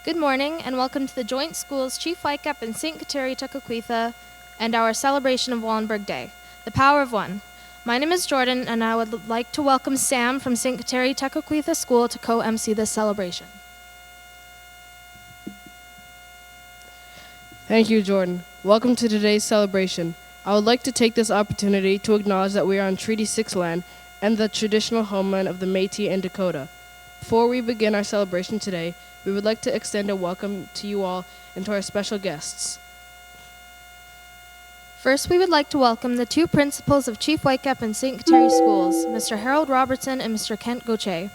Good morning and welcome to the Joint Schools Chief Whitecap and St. Kateri Tekakwitha and our celebration of Wallenberg Day, the Power of One. My name is Jordan and I would like to welcome Sam from St. Kateri Tekakwitha School to co-MC this celebration. Thank you, Jordan. Welcome to today's celebration. I would like to take this opportunity to acknowledge that we are on Treaty 6 land and the traditional homeland of the Métis and Dakota. Before we begin our celebration today, we would like to extend a welcome to you all and to our special guests. First, we would like to welcome the two principals of Chief Whitecap and St. Kateri Schools, Mr. Harold Robertson and Mr. Kent Gauthier.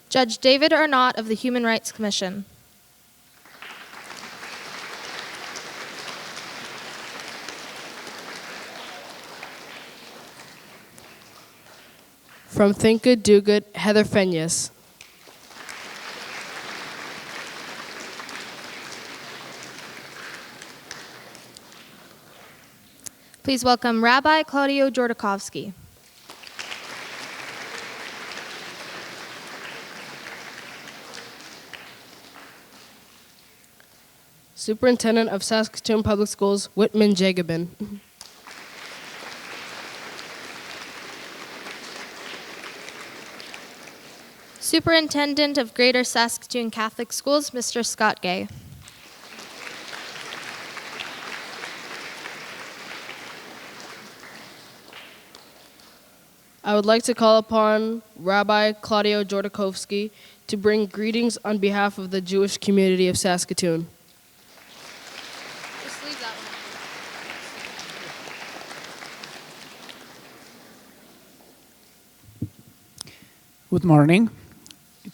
Judge David Arnott of the Human Rights Commission. From Think Good, Do Good, Heather Fenyas. Please welcome Rabbi Claudio Jordakovsky. Superintendent of Saskatoon Public Schools, Whitman Jacobin. Superintendent of Greater Saskatoon Catholic Schools, Mr. Scott Gay. I would like to call upon Rabbi Claudio Jordakovsky to bring greetings on behalf of the Jewish community of Saskatoon. Just leave that one. Good morning.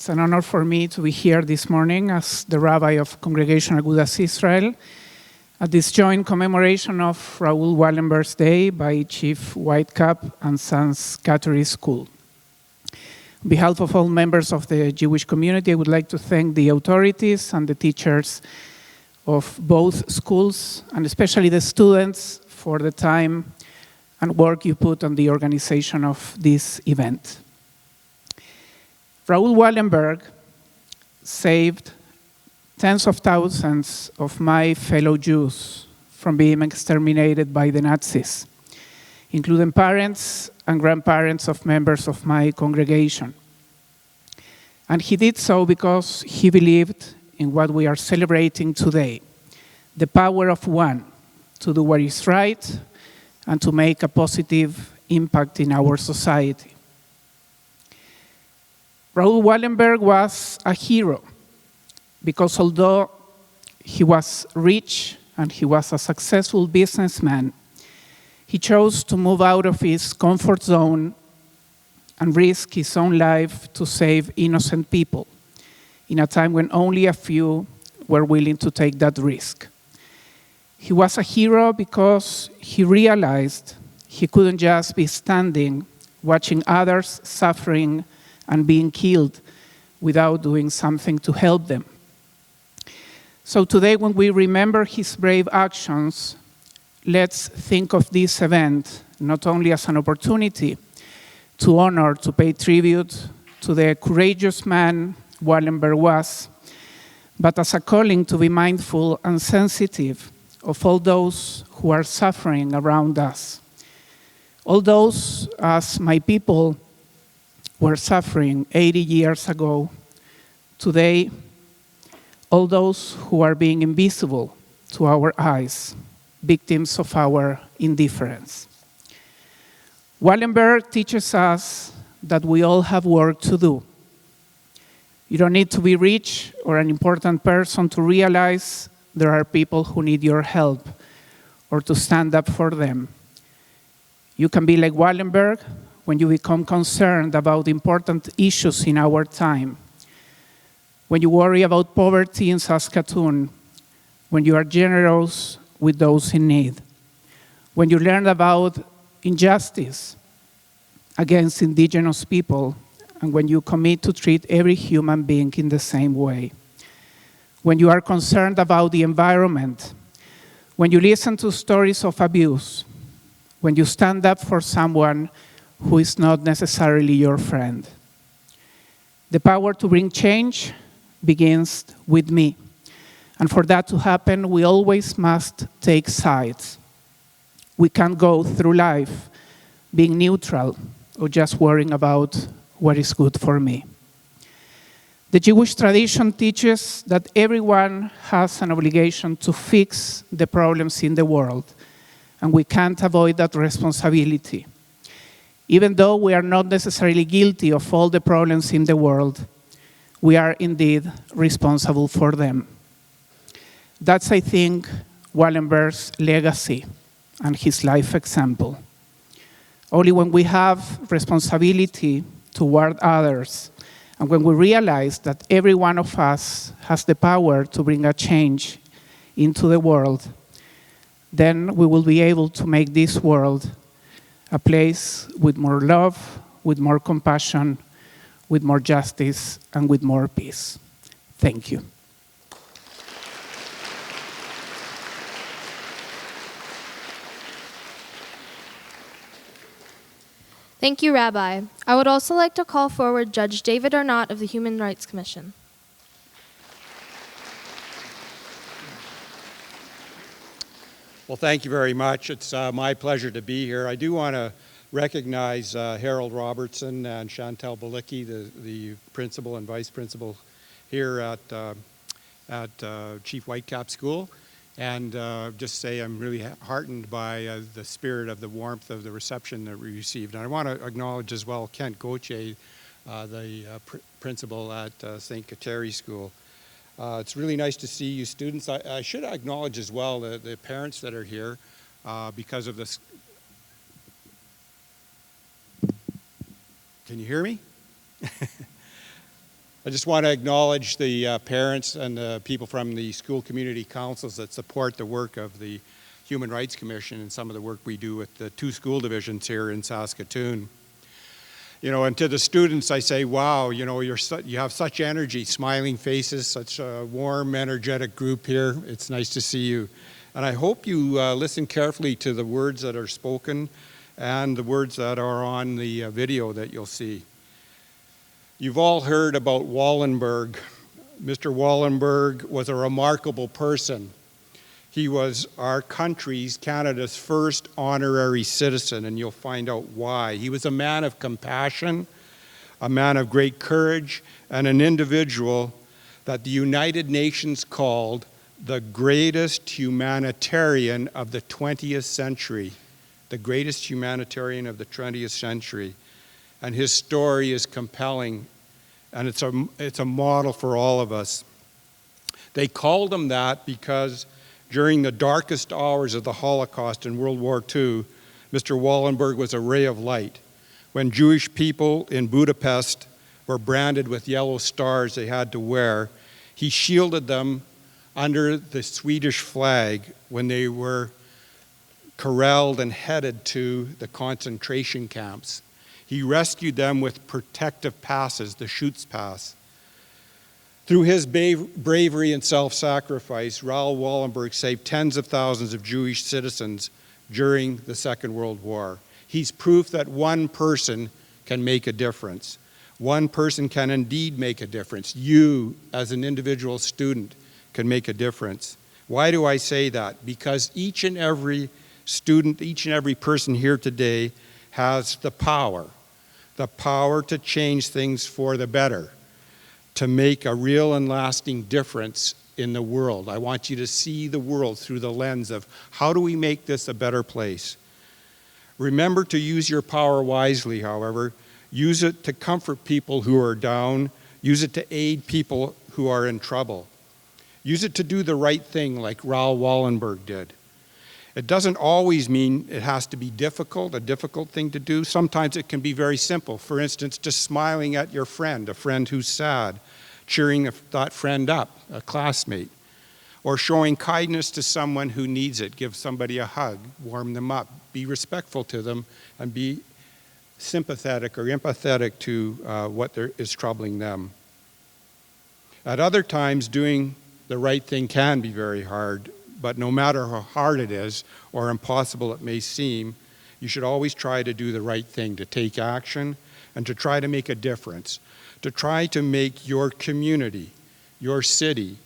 It's an honor for me to be here this morning as the Rabbi of Congregation Agudas Israel at this joint commemoration of Raoul Wallenberg's Day by Chief Whitecap and Sons Kateri School. On behalf of all members of the Jewish community, I would like to thank the authorities and the teachers of both schools, and especially the students, for the time and work you put on the organization of this event. Raoul Wallenberg saved tens of thousands of my fellow Jews from being exterminated by the Nazis, including parents and grandparents of members of my congregation. And he did so because he believed in what we are celebrating today, the power of one to do what is right and to make a positive impact in our society. Raoul Wallenberg was a hero because although he was rich and he was a successful businessman, he chose to move out of his comfort zone and risk his own life to save innocent people in a time when only a few were willing to take that risk. He was a hero because he realized he couldn't just be standing watching others suffering and being killed without doing something to help them. So today, when we remember his brave actions, let's think of this event not only as an opportunity to honor, to pay tribute to the courageous man Wallenberg was, but as a calling to be mindful and sensitive of all those who are suffering around us. All those, as my people were suffering 80 years ago, today, all those who are being invisible to our eyes, victims of our indifference. Wallenberg teaches us that we all have work to do. You don't need to be rich or an important person to realize there are people who need your help or to stand up for them. You can be like Wallenberg when you become concerned about important issues in our time, when you worry about poverty in Saskatoon, when you are generous with those in need, when you learn about injustice against indigenous people, and when you commit to treat every human being in the same way, when you are concerned about the environment, When you listen to stories of abuse, when you stand up for someone who is not necessarily your friend. The power to bring change begins with me. And for that to happen, we always must take sides. We can't go through life being neutral or just worrying about what is good for me. The Jewish tradition teaches that everyone has an obligation to fix the problems in the world, and we can't avoid that responsibility. Even though we are not necessarily guilty of all the problems in the world, we are indeed responsible for them. That's, I think, Wallenberg's legacy and his life example. Only when we have responsibility toward others, and when we realize that every one of us has the power to bring a change into the world, then we will be able to make this world a place with more love, with more compassion, with more justice, and with more peace. Thank you. Thank you, Rabbi. I would also like to call forward Judge David Arnott of the Human Rights Commission. Well, thank you very much. It's my pleasure to be here. I do want to recognize Harold Robertson and Chantel Balicki, the principal and vice principal here at Chief Whitecap School, and just say I'm really heartened by the spirit of the warmth of the reception that we received. And I want to acknowledge as well Kent Gauthier, the principal at St. Kateri School. It's really nice to see you students. I should acknowledge as well the parents that are here because of this. Can you hear me? I just want to acknowledge the parents and the people from the school community councils that support the work of the Human Rights Commission and some of the work we do with the 2 school divisions here in Saskatoon. You know, and to the students I say, wow, you know, you have such energy, smiling faces, such a warm, energetic group here. It's nice to see you. And I hope you listen carefully to the words that are spoken and the words that are on the video that you'll see. You've all heard about Wallenberg. Mr. Wallenberg was a remarkable person. He was our country's, Canada's first honorary citizen, and you'll find out why. He was a man of compassion, a man of great courage, and an individual that the United Nations called the greatest humanitarian of the 20th century. The greatest humanitarian of the 20th century. And his story is compelling, and it's a model for all of us. They called him that because during the darkest hours of the Holocaust in World War II, Mr. Wallenberg was a ray of light. When Jewish people in Budapest were branded with yellow stars they had to wear, he shielded them under the Swedish flag when they were corralled and headed to the concentration camps. He rescued them with protective passes, the Schutzpass. Through his bravery and self-sacrifice, Raoul Wallenberg saved tens of thousands of Jewish citizens during the Second World War. He's proof that one person can make a difference. One person can indeed make a difference. You, as an individual student, can make a difference. Why do I say that? Because each and every student, each and every person here today has the power to change things for the better, to make a real and lasting difference in the world. I want you to see the world through the lens of how do we make this a better place. Remember to use your power wisely, however. Use it to comfort people who are down. Use it to aid people who are in trouble. Use it to do the right thing like Raoul Wallenberg did. It doesn't always mean it has to be difficult, a difficult thing to do. Sometimes it can be very simple. For instance, just smiling at your friend, a friend who's sad, cheering that friend up, a classmate, or showing kindness to someone who needs it. Give somebody a hug, warm them up, be respectful to them, and be sympathetic or empathetic to what is troubling them. At other times, doing the right thing can be very hard. But no matter how hard it is or impossible it may seem, you should always try to do the right thing, to take action and to try to make a difference, to try to make your community, your city,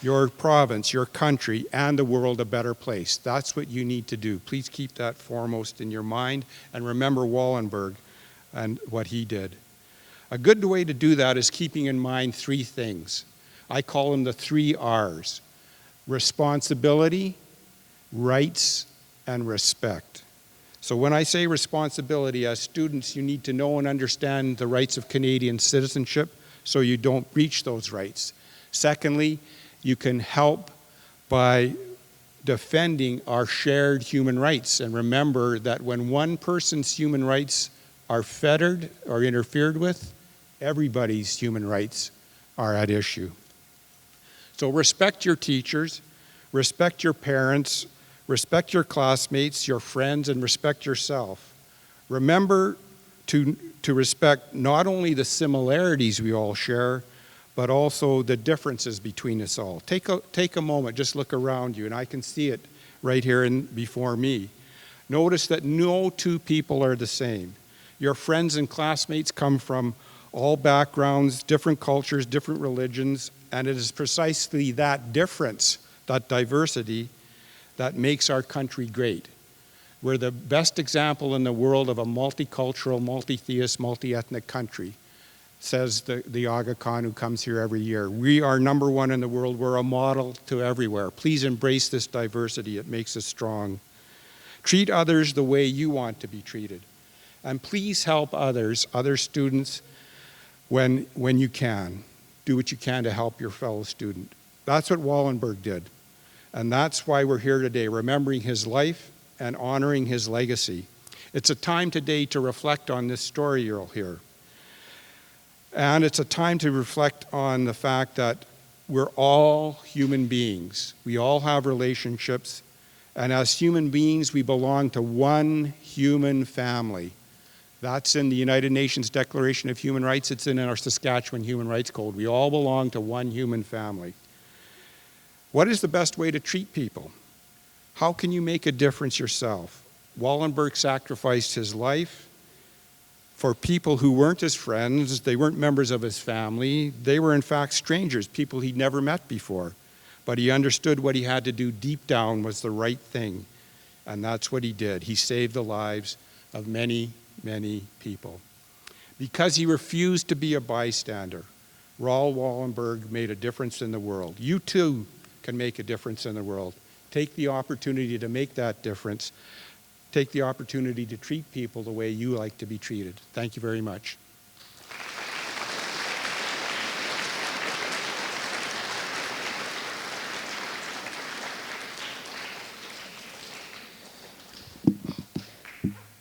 your province, your country, and the world a better place. That's what you need to do. Please keep that foremost in your mind and remember Wallenberg and what he did. A good way to do that is keeping in mind three things. I call them the 3 R's: responsibility, rights, and respect. So when I say responsibility, as students, you need to know and understand the rights of Canadian citizenship so you don't breach those rights. Secondly, you can help by defending our shared human rights. And remember that when one person's human rights are fettered or interfered with, everybody's human rights are at issue. So respect your teachers, respect your parents, respect your classmates, your friends, and respect yourself. Remember to respect not only the similarities we all share, but also the differences between us all. Take a moment, just look around you, and I can see it right here before me. Notice that no two people are the same. Your friends and classmates come from all backgrounds, different cultures, different religions, and it is precisely that difference, that diversity, that makes our country great. We're the best example in the world of a multicultural, multi-theist, multi-ethnic country, says the Aga Khan who comes here every year. We are number one in the world. We're a model to everywhere. Please embrace this diversity. It makes us strong. Treat others the way you want to be treated. And please help others, other students, when you can. Do what you can to help your fellow student. That's what Wallenberg did. And that's why we're here today, remembering his life and honoring his legacy. It's a time today to reflect on this story you'll hear. And it's a time to reflect on the fact that we're all human beings. We all have relationships. And as human beings, we belong to one human family. That's in the United Nations Declaration of Human Rights. It's in our Saskatchewan Human Rights Code. We all belong to one human family. What is the best way to treat people? How can you make a difference yourself? Wallenberg sacrificed his life for people who weren't his friends. They weren't members of his family. They were in fact strangers, people he'd never met before. But he understood what he had to do deep down was the right thing. And that's what he did. He saved the lives of many, many people. Because he refused to be a bystander, Raoul Wallenberg made a difference in the world. You too can make a difference in the world. Take the opportunity to make that difference. Take the opportunity to treat people the way you like to be treated. Thank you very much.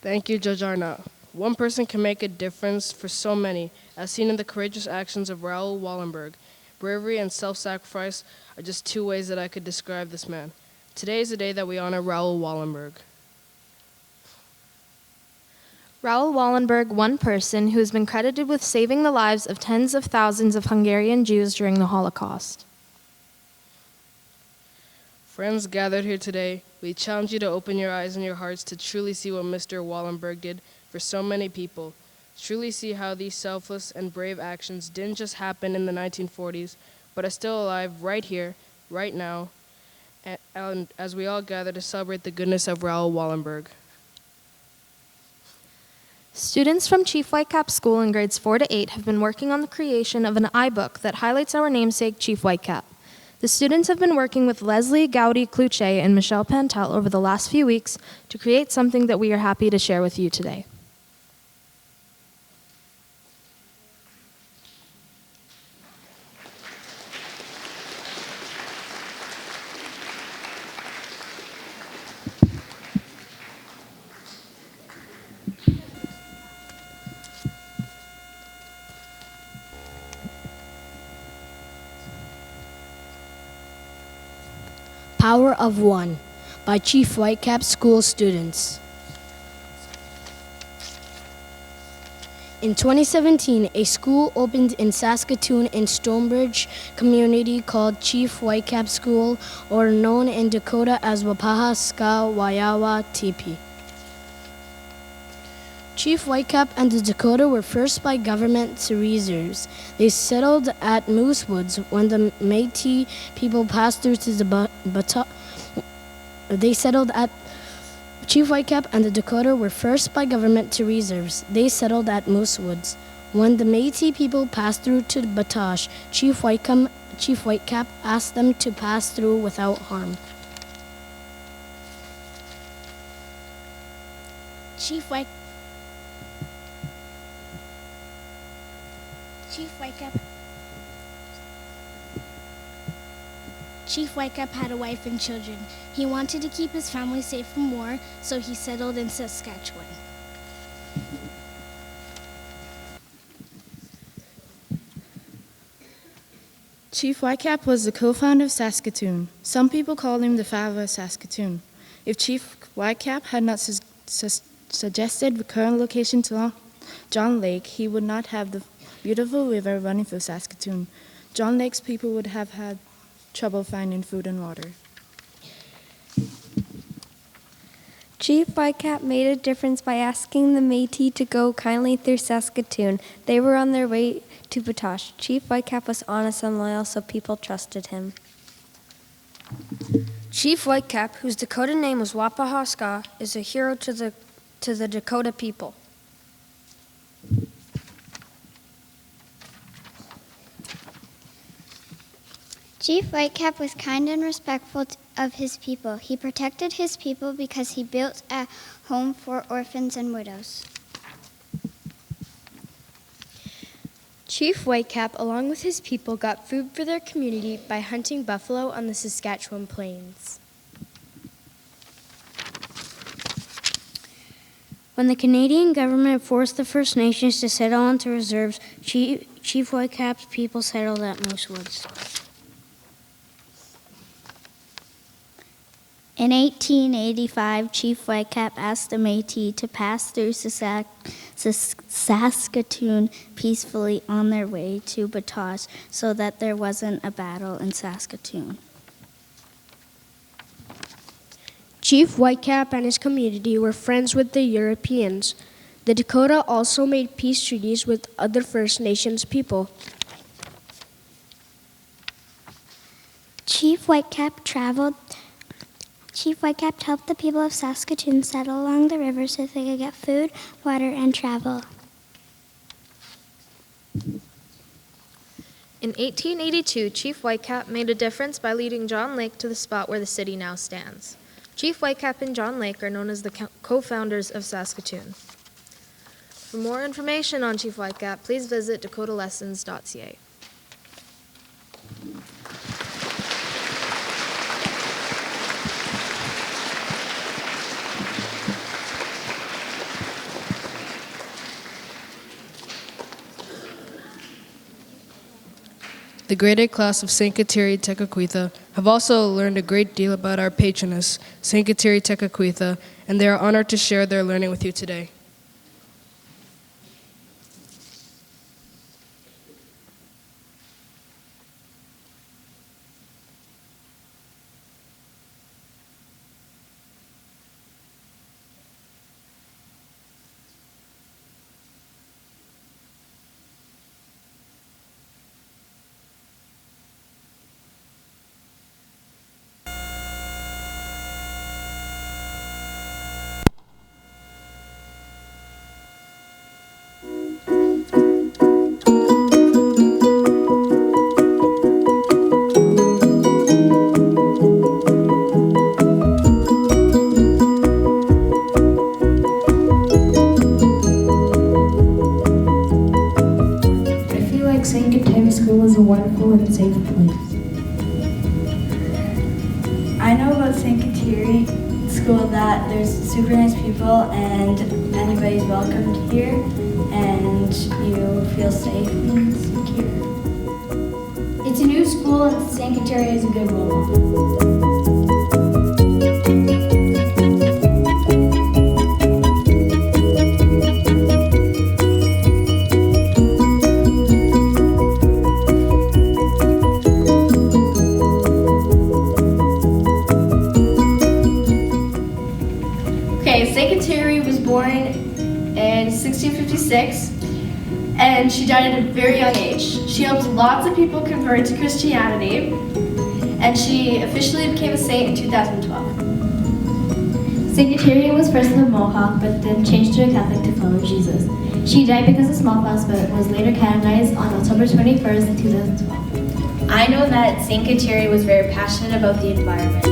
Thank you, Judge Arnott. One person can make a difference for so many, as seen in the courageous actions of Raoul Wallenberg. Bravery and self-sacrifice are just 2 ways that I could describe this man. Today is the day that we honor Raoul Wallenberg. Raoul Wallenberg, one person who has been credited with saving the lives of tens of thousands of Hungarian Jews during the Holocaust. Friends gathered here today, we challenge you to open your eyes and your hearts to truly see what Mr. Wallenberg did for so many people. Truly see how these selfless and brave actions didn't just happen in the 1940s, but are still alive right here, right now, and as we all gather to celebrate the goodness of Raoul Wallenberg. Students from Chief Whitecap School in grades 4 to 8 have been working on the creation of an iBook that highlights our namesake, Chief Whitecap. The students have been working with Leslie Gowdy-Kluche and Michelle Pantel over the last few weeks to create something that we are happy to share with you today. Power of One by Chief Whitecap School students. In 2017, a school opened in Saskatoon in Stonebridge community called Chief Whitecap School, or known in Dakota as Wapaha Ska Wayawa Tipi. Chief Whitecap and the Dakota were first by government to reserves. They settled at Moose Woods when the Métis people passed through to the They settled at Chief Whitecap and the Dakota were first by government to reserves. They settled at Moose Woods. When the Métis people passed through to Batoche, Chief Whitecap asked them to pass through without harm. Chief Whitecap had a wife and children. He wanted to keep his family safe from war, so he settled in Saskatchewan. Chief Whitecap was the co-founder of Saskatoon. Some people call him the father of Saskatoon. If Chief Whitecap had not suggested the current location to John Lake, he would not have the beautiful river running through Saskatoon. John Lake's people would have had trouble finding food and water. Chief Whitecap made a difference by asking the Métis to go kindly through Saskatoon. They were on their way to Batoche. Chief Whitecap was honest and loyal, so people trusted him. Chief Whitecap, whose Dakota name was Wapaha Ska, is a hero to the Dakota people. Chief Whitecap was kind and respectful of his people. He protected his people because he built a home for orphans and widows. Chief Whitecap, along with his people, got food for their community by hunting buffalo on the Saskatchewan plains. When the Canadian government forced the First Nations to settle onto reserves, Chief Whitecap's people settled at Moose Woods. In 1885, Chief Whitecap asked the Métis to pass through Saskatoon peacefully on their way to Batoche so that there wasn't a battle in Saskatoon. Chief Whitecap and his community were friends with the Europeans. The Dakota also made peace treaties with other First Nations people. Chief Whitecap helped the people of Saskatoon settle along the river so they could get food, water, and travel. In 1882, Chief Whitecap made a difference by leading John Lake to the spot where the city now stands. Chief Whitecap and John Lake are known as the co-founders of Saskatoon. For more information on Chief Whitecap, please visit dakotalessons.ca. The grade A class of St. Kateri Tekakwitha have also learned a great deal about our patroness, St. Kateri Tekakwitha, and they are honored to share their learning with you today. St. Kateri School is a wonderful and safe place. I know about St. Kateri School that there's super nice people and anybody's welcomed here and you feel safe and secure. It's a new school and St. Kateri is a good role model. 1656, and she died at a very young age. She helped lots of people convert to Christianity, and she officially became a saint in 2012. Saint Kateri was first a Mohawk, but then changed to a Catholic to follow Jesus. She died because of smallpox, but was later canonized on October 21st, 2012. I know that Saint Kateri was very passionate about the environment.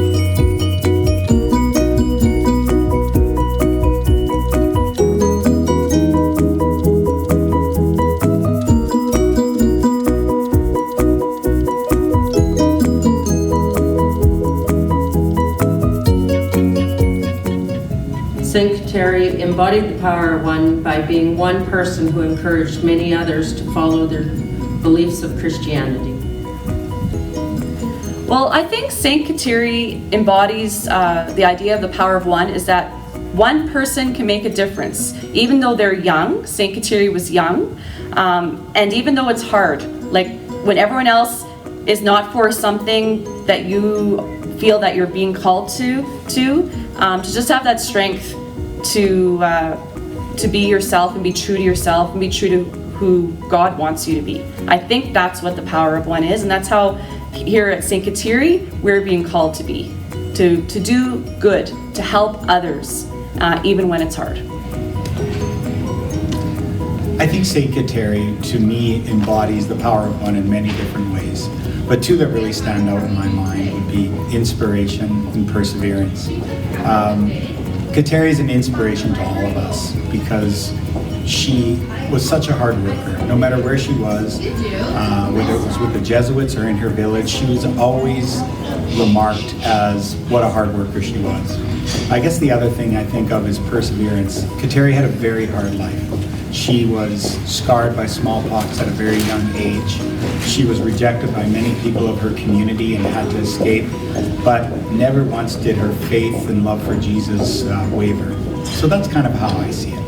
Saint Kateri embodied the power of one by being one person who encouraged many others to follow their beliefs of Christianity. Well, I think Saint Kateri embodies the idea of the power of one, is that one person can make a difference. Even though they're young, Saint Kateri was young, and even though it's hard, like when everyone else is not for something that you feel that you're being called to just have that strength to be yourself and be true to yourself and be true to who God wants you to be. I think that's what the power of one is, and that's how here at Saint Kateri we're being called to be, to do good, to help others, even when it's hard. I think Saint Kateri, to me, embodies the power of one in many different ways. But two that really stand out in my mind would be inspiration and perseverance. Kateri is an inspiration to all of us because she was such a hard worker. No matter where she was, whether it was with the Jesuits or in her village, she was always remarked as what a hard worker she was. I guess the other thing I think of is perseverance. Kateri had a very hard life. She was scarred by smallpox at a very young age. She was rejected by many people of her community and had to escape, but never once did her faith and love for Jesus waver. So that's kind of how I see it.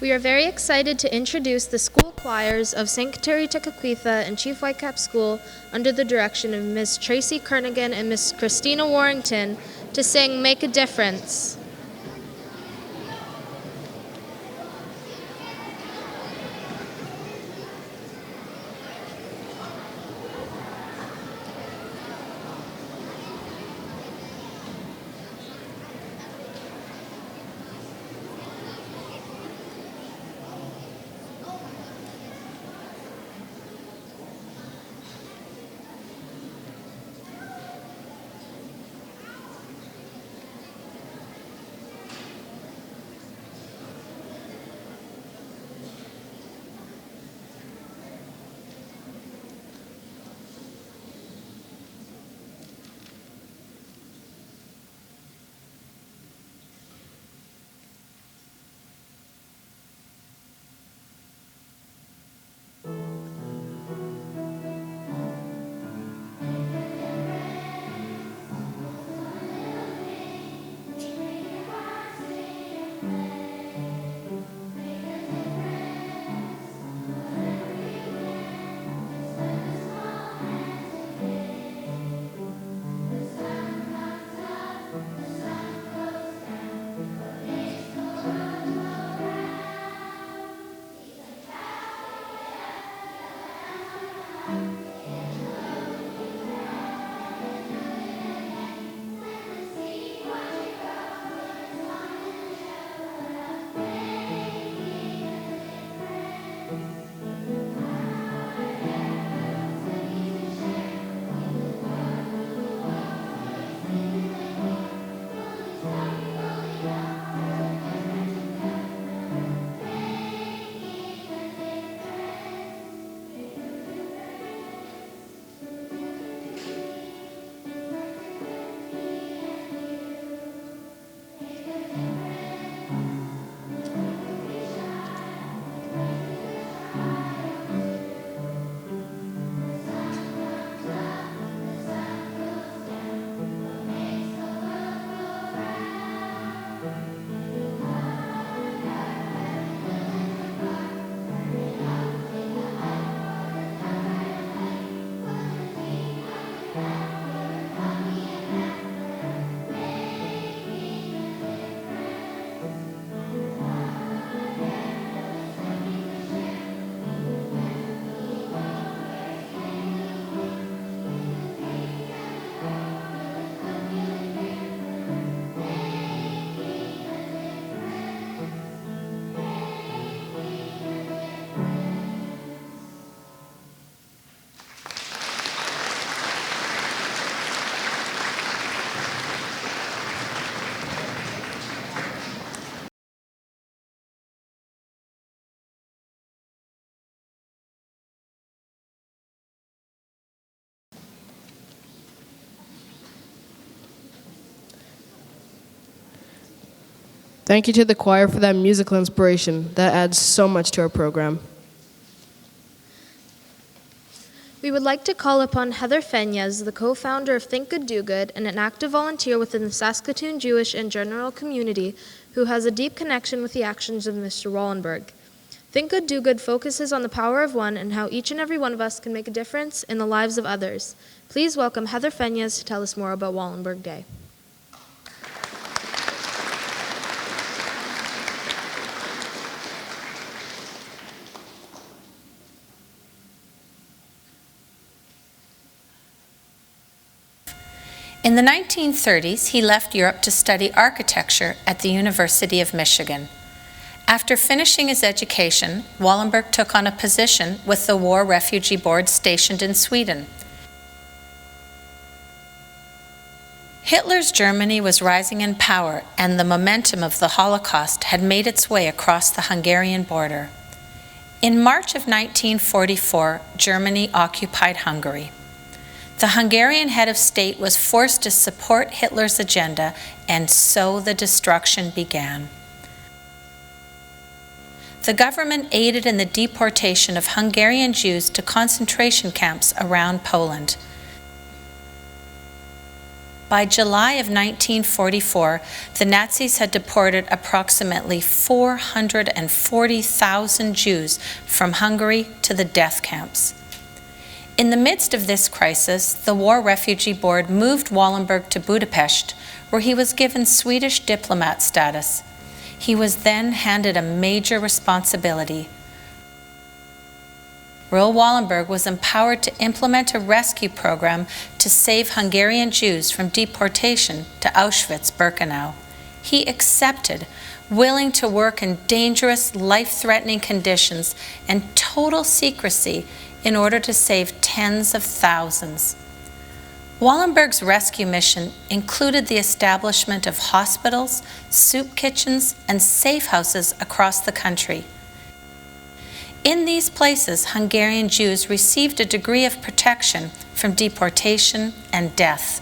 We are very excited to introduce the school choirs of St. Kateri Tekakwitha and Chief Whitecap School under the direction of Ms. Tracy Kernigan and Ms. Christina Warrington to sing Make a Difference. Thank you to the choir for that musical inspiration. That adds so much to our program. We would like to call upon Heather Fenyas, the co-founder of Think Good Do Good and an active volunteer within the Saskatoon Jewish and general community who has a deep connection with the actions of Mr. Wallenberg. Think Good Do Good focuses on the power of one and how each and every one of us can make a difference in the lives of others. Please welcome Heather Fenyas to tell us more about Wallenberg Day. In the 1930s, he left Europe to study architecture at the University of Michigan. After finishing his education, Wallenberg took on a position with the War Refugee Board stationed in Sweden. Hitler's Germany was rising in power, and the momentum of the Holocaust had made its way across the Hungarian border. In March of 1944, Germany occupied Hungary. The Hungarian head of state was forced to support Hitler's agenda, and so the destruction began. The government aided in the deportation of Hungarian Jews to concentration camps around Poland. By July of 1944, the Nazis had deported approximately 440,000 Jews from Hungary to the death camps. In the midst of this crisis, the War Refugee Board moved Wallenberg to Budapest, where he was given Swedish diplomat status. He was then handed a major responsibility. Raoul Wallenberg was empowered to implement a rescue program to save Hungarian Jews from deportation to Auschwitz-Birkenau. He accepted, willing to work in dangerous, life-threatening conditions and total secrecy in order to save tens of thousands. Wallenberg's rescue mission included the establishment of hospitals, soup kitchens, and safe houses across the country. In these places, Hungarian Jews received a degree of protection from deportation and death.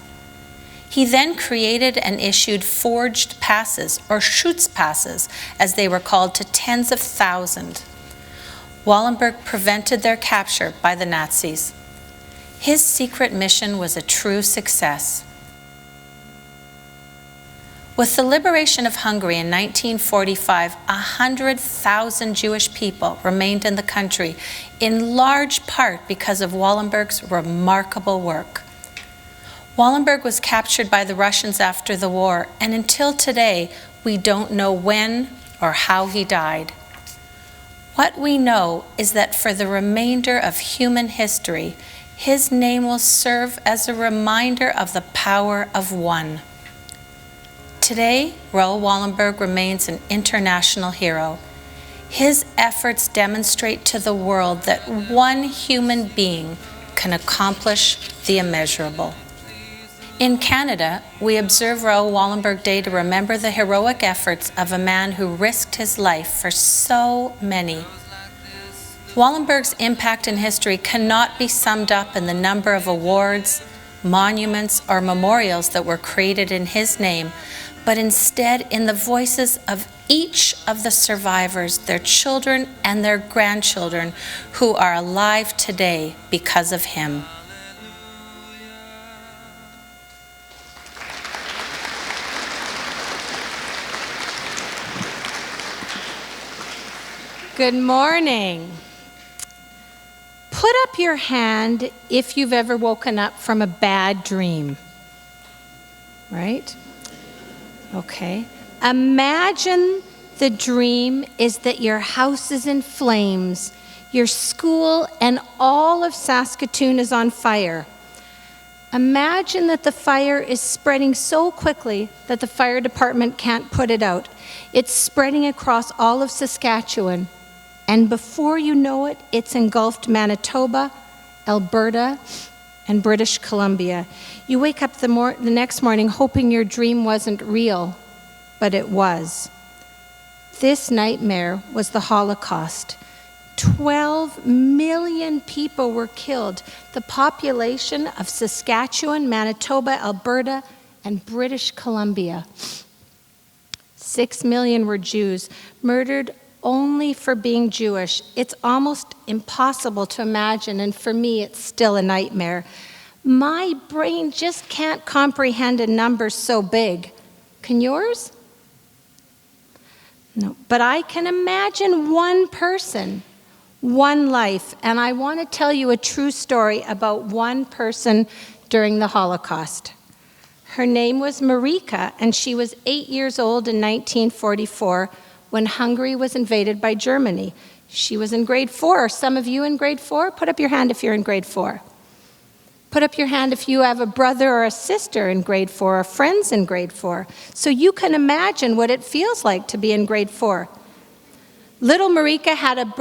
He then created and issued forged passes, or Schutzpasses, as they were called, to tens of thousands. Wallenberg prevented their capture by the Nazis. His secret mission was a true success. With the liberation of Hungary in 1945, 100,000 Jewish people remained in the country, in large part because of Wallenberg's remarkable work. Wallenberg was captured by the Russians after the war, and until today, we don't know when or how he died. What we know is that for the remainder of human history, his name will serve as a reminder of the power of one. Today, Raoul Wallenberg remains an international hero. His efforts demonstrate to the world that one human being can accomplish the immeasurable. In Canada, we observe Raoul Wallenberg Day to remember the heroic efforts of a man who risked his life for so many. Wallenberg's impact in history cannot be summed up in the number of awards, monuments, or memorials that were created in his name, but instead in the voices of each of the survivors, their children and their grandchildren, who are alive today because of him. Good morning. Put up your hand if you've ever woken up from a bad dream. Right? Okay. Imagine the dream is that your house is in flames, your school and all of Saskatoon is on fire. Imagine that the fire is spreading so quickly that the fire department can't put it out. It's spreading across all of Saskatchewan. And before you know it, it's engulfed Manitoba, Alberta, and British Columbia. You wake up the next morning hoping your dream wasn't real, but it was. This nightmare was the Holocaust. 12 million people were killed. The population of Saskatchewan, Manitoba, Alberta, and British Columbia. 6 million were Jews, murdered only for being Jewish. It's almost impossible to imagine, and for me, it's still a nightmare. My brain just can't comprehend a number so big. Can yours? No, but I can imagine one person, one life, and I want to tell you a true story about one person during the Holocaust. Her name was Marika, and she was 8 years old in 1944 when Hungary was invaded by Germany. She was in grade 4. Are some of you in grade 4? Put up your hand if you're in grade 4. Put up your hand if you have a brother or a sister in grade 4 or friends in grade 4. So you can imagine what it feels like to be in grade 4. Little Marika had a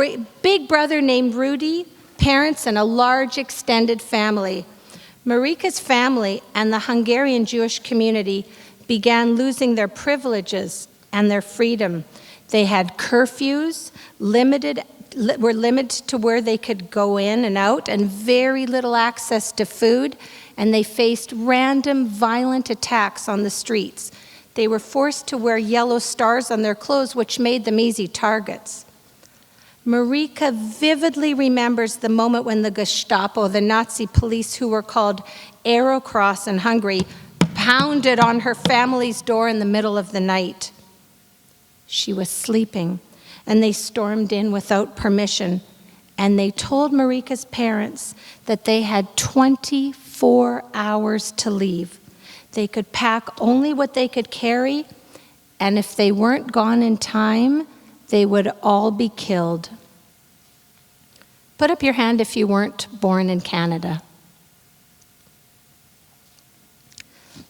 big brother named Rudy, parents, and a large extended family. Marika's family and the Hungarian Jewish community began losing their privileges and their freedom. They had curfews, were limited to where they could go in and out, and very little access to food, and they faced random violent attacks on the streets. They were forced to wear yellow stars on their clothes, which made them easy targets. Marika vividly remembers the moment when the Gestapo, the Nazi police who were called Aerocross in Hungary, pounded on her family's door in the middle of the night. She was sleeping, and they stormed in without permission, and they told Marika's parents that they had 24 hours to leave. They could pack only what they could carry, and if they weren't gone in time, they would all be killed. Put up your hand if you weren't born in Canada.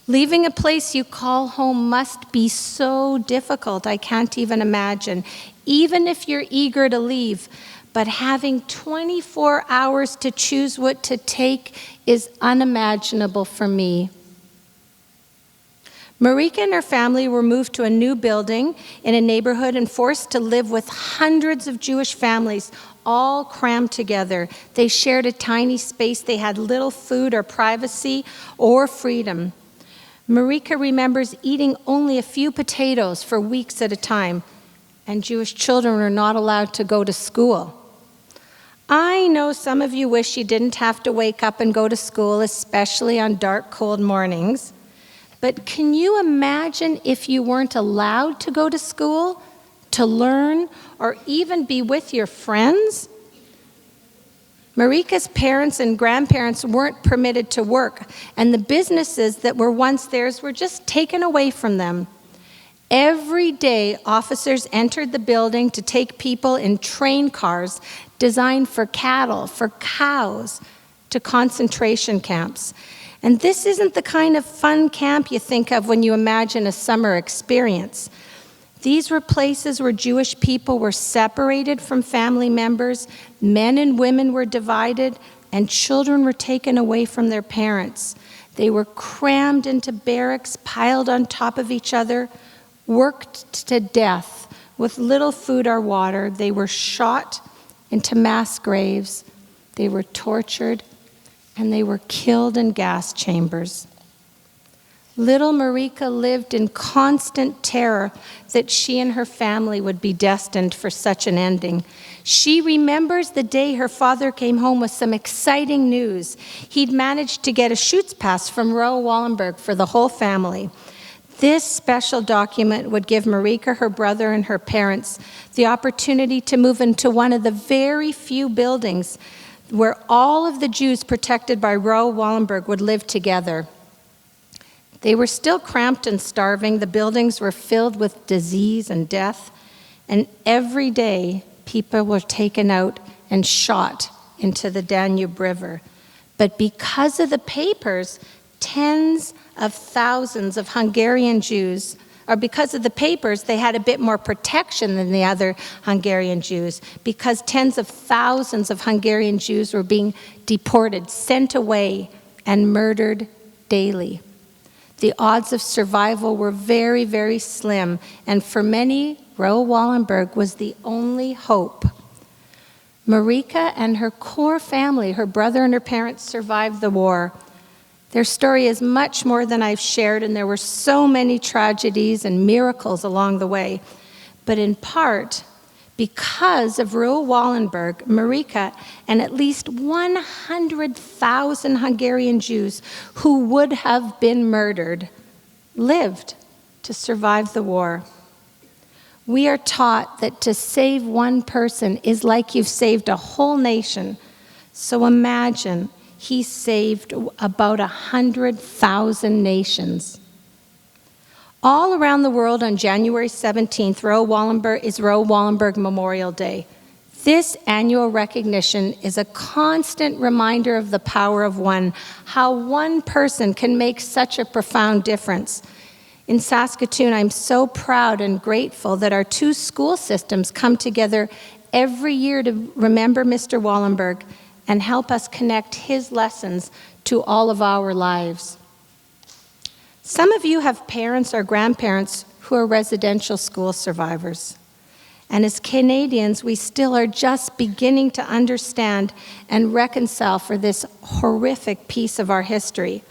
Leaving a place you call home must be so difficult, I can't even imagine, even if you're eager to leave. But having 24 hours to choose what to take is unimaginable for me. Marika and her family were moved to a new building in a neighborhood and forced to live with hundreds of Jewish families, all crammed together. They shared a tiny space. They had little food or privacy or freedom. Marika remembers eating only a few potatoes for weeks at a time, and Jewish children were not allowed to go to school. I know some of you wish you didn't have to wake up and go to school, especially on dark, cold mornings. But can you imagine if you weren't allowed to go to school, to learn, or even be with your friends? Marika's parents and grandparents weren't permitted to work, and the businesses that were once theirs were just taken away from them. Every day, officers entered the building to take people in train cars designed for cattle, for cows, to concentration camps. And this isn't the kind of fun camp you think of when you imagine a summer experience. These were places where Jewish people were separated from family members, men and women were divided, and children were taken away from their parents. They were crammed into barracks, piled on top of each other, worked to death with little food or water. They were shot into mass graves. They were tortured, and they were killed in gas chambers. Little Marika lived in constant terror that she and her family would be destined for such an ending. She remembers the day her father came home with some exciting news. He'd managed to get a Schutz pass from Rabbi Wallenberg for the whole family. This special document would give Marika, her brother, and her parents the opportunity to move into one of the very few buildings where all of the Jews protected by Rabbi Wallenberg would live together. They were still cramped and starving. The buildings were filled with disease and death, and every day people were taken out and shot into the Danube River. But because of the papers, tens of thousands of Hungarian Jews, or because of the papers, they had a bit more protection than the other Hungarian Jews, because tens of thousands of Hungarian Jews were being deported, sent away, and murdered daily. The odds of survival were very, very slim, and for many, Rabbi Wallenberg was the only hope. Marika and her core family, her brother and her parents, survived the war. Their story is much more than I've shared, and there were so many tragedies and miracles along the way. But in part, because of Rabbi Wallenberg, Marika, and at least 100,000 Hungarian Jews who would have been murdered, lived to survive the war. We are taught that to save one person is like you've saved a whole nation. So imagine he saved about 100,000 nations. All around the world on January 17th, Rabbi Wallenberg Memorial Day. This annual recognition is a constant reminder of the power of one, how one person can make such a profound difference. In Saskatoon, I'm so proud and grateful that our two school systems come together every year to remember Mr. Wallenberg and help us connect his lessons to all of our lives. Some of you have parents or grandparents who are residential school survivors. And as Canadians, we still are just beginning to understand and reconcile for this horrific piece of our history.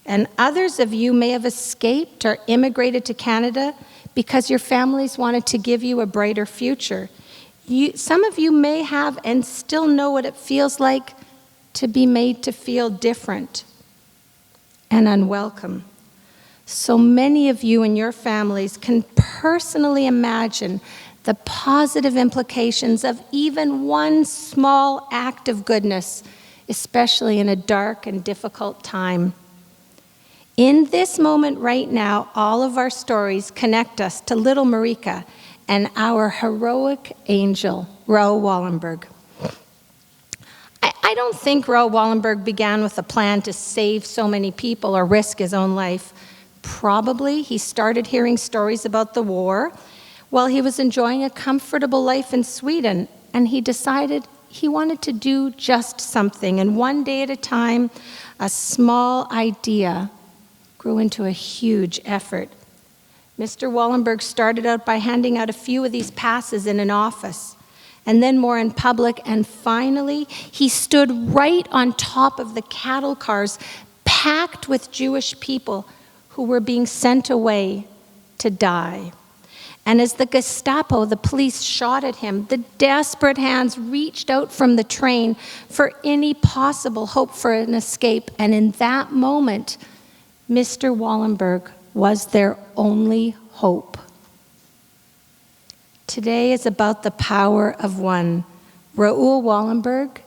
And others of you may have escaped or immigrated to Canada because your families wanted to give you a brighter future. Some of you may have and still know what it feels like to be made to feel different and unwelcome. So many of you and your families can personally imagine the positive implications of even one small act of goodness, especially in a dark and difficult time. In this moment right now, all of our stories connect us to little Marika and our heroic angel, Raoul Wallenberg. I don't think Raoul Wallenberg began with a plan to save so many people or risk his own life. Probably he started hearing stories about the war while he was enjoying a comfortable life in Sweden, and he decided he wanted to do just something. And one day at a time, a small idea grew into a huge effort. Mr. Wallenberg started out by handing out a few of these passes in an office, and then more in public, and finally, he stood right on top of the cattle cars packed with Jewish people who were being sent away to die. And as the Gestapo, the police, shot at him, the desperate hands reached out from the train for any possible hope for an escape. And in that moment, Mr. Wallenberg was their only hope. Today is about the power of one. Raoul Wallenberg,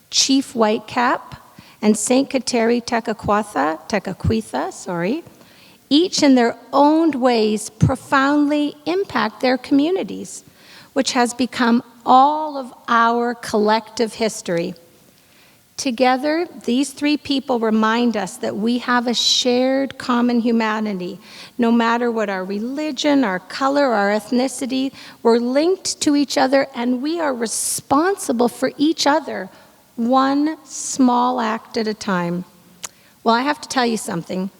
Chief Whitecap, and St. Kateri Tekakwitha, each in their own ways profoundly impact their communities, which has become all of our collective history. Together, these three people remind us that we have a shared common humanity. No matter what our religion, our color, our ethnicity, we're linked to each other, and we are responsible for each other, one small act at a time. Well, I have to tell you something.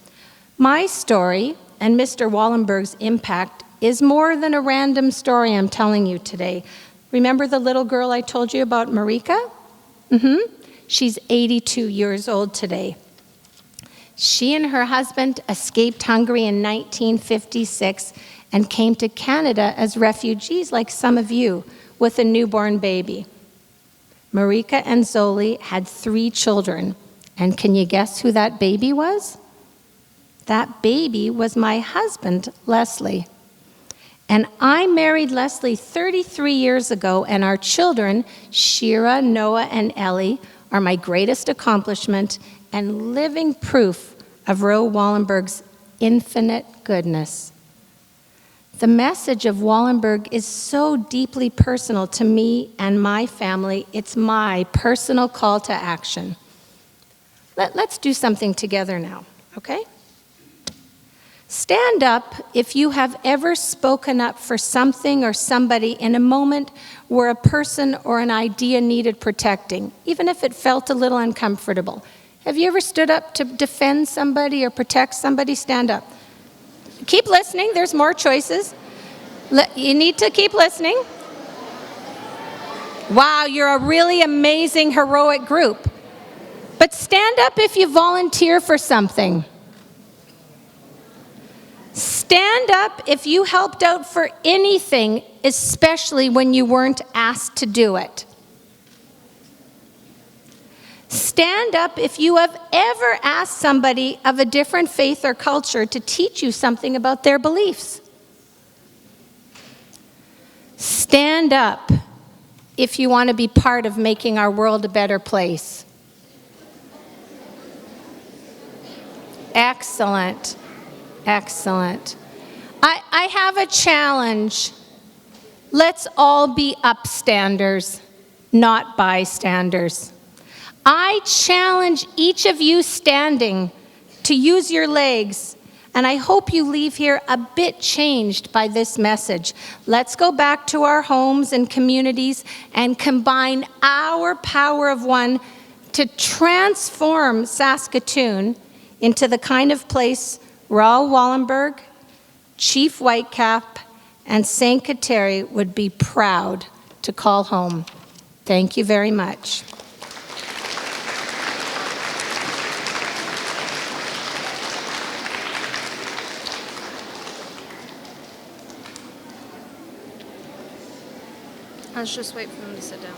My story and Mr. Wallenberg's impact is more than a random story I'm telling you today. Remember the little girl I told you about, Marika? She's 82 years old today. She and her husband escaped Hungary in 1956 and came to Canada as refugees, like some of you, with a newborn baby. Marika and Zoli had 3 children, and can you guess who that baby was? That baby was my husband, Leslie. And I married Leslie 33 years ago, and our children, Shira, Noah, and Ellie, are my greatest accomplishment and living proof of Raoul Wallenberg's infinite goodness. The message of Wallenberg is so deeply personal to me and my family. It's my personal call to action. Let's do something together now, okay? Stand up if you have ever spoken up for something or somebody in a moment where a person or an idea needed protecting, even if it felt a little uncomfortable. Have you ever stood up to defend somebody or protect somebody? Stand up. Keep listening. There's more choices. You need to keep listening. Wow, you're a really amazing, heroic group. But stand up if you volunteer for something. Stand up if you helped out for anything, especially when you weren't asked to do it. Stand up if you have ever asked somebody of a different faith or culture to teach you something about their beliefs. Stand up if you want to be part of making our world a better place. Excellent. Excellent. I have a challenge. Let's all be upstanders, not bystanders. I challenge each of you standing to use your legs, and I hope you leave here a bit changed by this message. Let's go back to our homes and communities and combine our power of one to transform Saskatoon into the kind of place Raoul Wallenberg, Chief Whitecap, and St. Kateri would be proud to call home. Thank you very much. Let's just wait for them to sit down.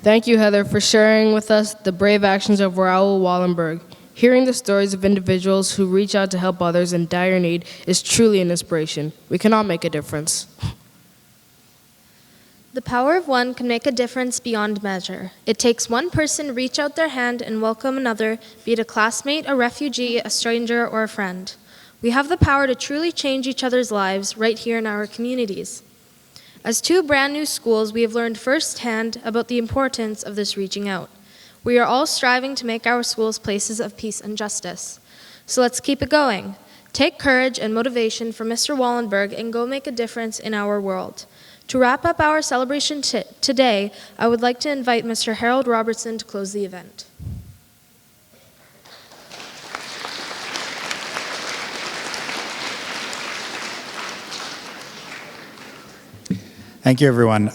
Thank you, Heather, for sharing with us the brave actions of Raoul Wallenberg. Hearing the stories of individuals who reach out to help others in dire need is truly an inspiration. We can all make a difference. The power of one can make a difference beyond measure. It takes one person to reach out their hand and welcome another, be it a classmate, a refugee, a stranger, or a friend. We have the power to truly change each other's lives right here in our communities. As two brand new schools, we have learned firsthand about the importance of this reaching out. We are all striving to make our schools places of peace and justice. So let's keep it going. Take courage and motivation from Mr. Wallenberg and go make a difference in our world. To wrap up our celebration today, I would like to invite Mr. Harold Robertson to close the event. Thank you, everyone.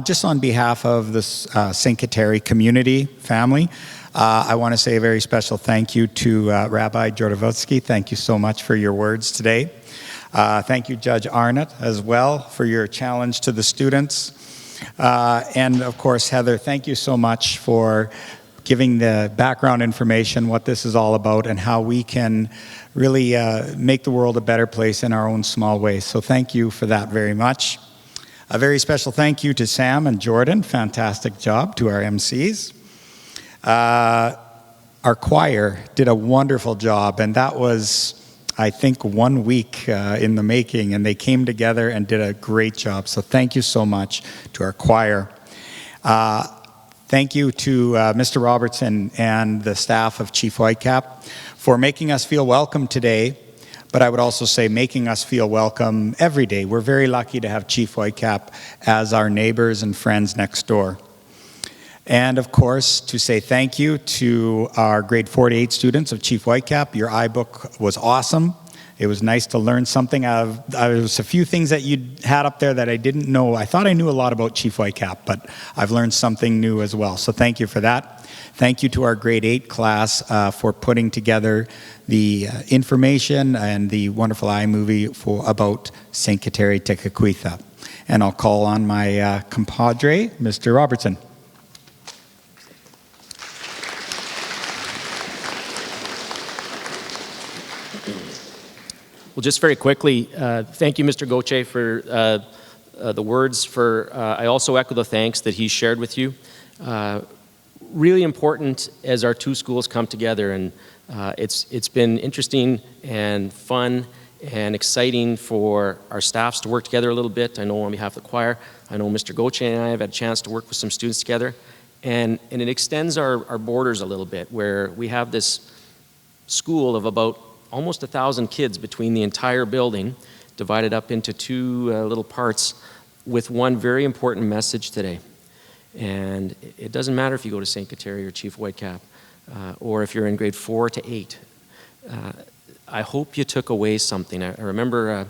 Just on behalf of the St. Kateri community family, I want to say a very special thank you to Rabbi Jordavotsky. Thank you so much for your words today. Thank you, Judge Arnott, as well, for your challenge to the students. And, of course, Heather, thank you so much for giving the background information, what this is all about, and how we can really make the world a better place in our own small ways. So thank you for that very much. A very special thank you to Sam and Jordan. Fantastic job to our MCs. Our choir did a wonderful job, and that was, I think, 1 week in the making, and they came together and did a great job. So thank you so much to our choir. Thank you to Mr. Robertson and the staff of Chief Whitecap for making us feel welcome today. But I would also say making us feel welcome every day. We're very lucky to have Chief Whitecap as our neighbors and friends next door. And of course, to say thank you to our grade 4 to 8 students of Chief Whitecap. Your iBook was awesome. It was nice to learn something. There was a few things that you had up there that I didn't know. I thought I knew a lot about Chief Whitecap, but I've learned something new as well. So thank you for that. Thank you to our grade 8 class for putting together the information and the wonderful iMovie about St. Kateri Tekakwitha. And I'll call on my compadre, Mr. Robertson. Well, just very quickly, thank you, Mr. Goche, for the words. I also echo the thanks that he shared with you. Really important as our two schools come together, and it's been interesting and fun and exciting for our staffs to work together a little bit. I know on behalf of the choir, I know Mr. Goche and I have had a chance to work with some students together, and it extends our borders a little bit, where we have this school of about almost 1,000 kids between the entire building, divided up into two little parts, with one very important message today. And it doesn't matter if you go to St. Kateri or Chief Whitecap, or if you're in grade 4 to 8. I hope you took away something. I remember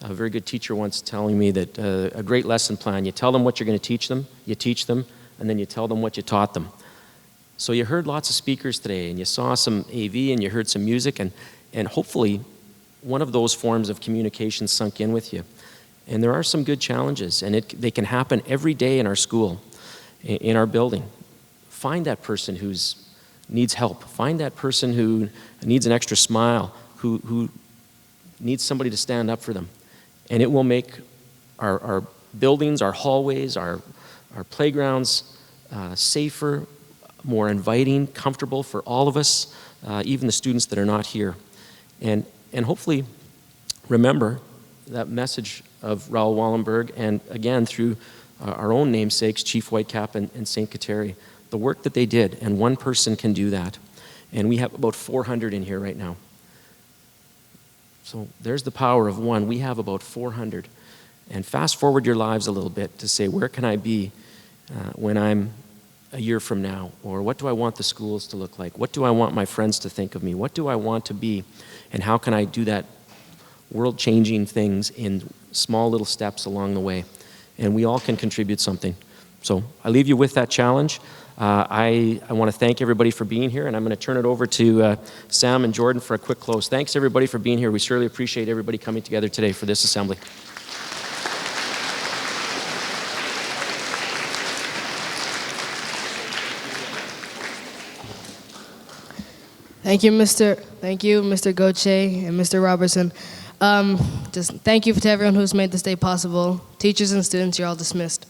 a very good teacher once telling me that a great lesson plan, you tell them what you're going to teach them, you teach them, and then you tell them what you taught them. So you heard lots of speakers today, and you saw some AV, and you heard some music, and hopefully one of those forms of communication sunk in with you. And there are some good challenges, and they can happen every day in our school, in our building. Find that person who needs help. Find that person who needs an extra smile, who needs somebody to stand up for them. And it will make our buildings, our hallways, our playgrounds safer, more inviting, comfortable for all of us, even the students that are not here. And hopefully remember that message of Raoul Wallenberg, and again through our own namesakes, Chief Whitecap and St. Kateri, the work that they did, and one person can do that. And we have about 400 in here right now. So there's the power of one. We have about 400. And fast forward your lives a little bit to say, where can I be when I'm a year from now? Or what do I want the schools to look like? What do I want my friends to think of me? What do I want to be? And how can I do that world-changing things in small little steps along the way? And we all can contribute something. So I leave you with that challenge. I want to thank everybody for being here, and I'm going to turn it over to Sam and Jordan for a quick close. Thanks everybody for being here. We surely appreciate everybody coming together today for this assembly. Thank you, Mr. Goche and Mr. Robertson. Just thank you to everyone who's made this day possible. Teachers and students, you're all dismissed.